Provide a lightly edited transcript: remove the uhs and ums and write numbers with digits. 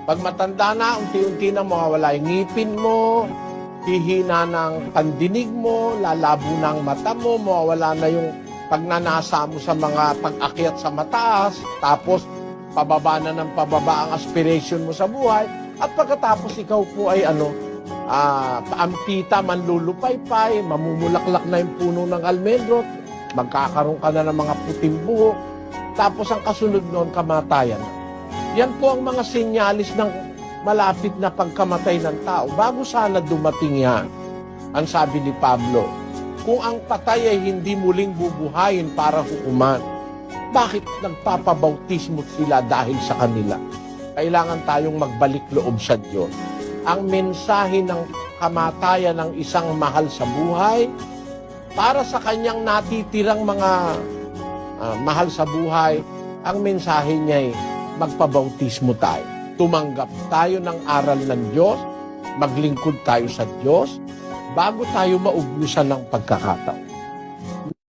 Pag matanda na, unti-unti na mawawala yung ngipin mo, hihina ng pandinig mo, lalabo na ang mata mo, mawawala na yung pagnanasa mo sa mga pag-akyat sa mataas, tapos pababa na ng pababa ang aspiration mo sa buhay, at pagkatapos ikaw po ay paampita, manlulupaypay, mamumulaklak na yung puno ng almendro, magkakaroon ka na ng mga puting buhok, tapos ang kasunod noon, kamatayan na. Yan po ang mga senyalis ng malapit na pagkamatay ng tao. Bago sana dumating yan, ang sabi ni Pablo, kung ang patay ay hindi muling bubuhayin para hukuman, bakit nagpapabautismo sila dahil sa kanila? Kailangan tayong magbalik loob sa Diyos. Ang mensahe ng kamatayan ng isang mahal sa buhay, para sa kanyang natitirang mga mahal sa buhay, ang mensahe niya ay magpabautismo tayo. Tumanggap tayo ng aral ng Diyos, maglingkod tayo sa Diyos, bago tayo maubusan ng pagkakataon.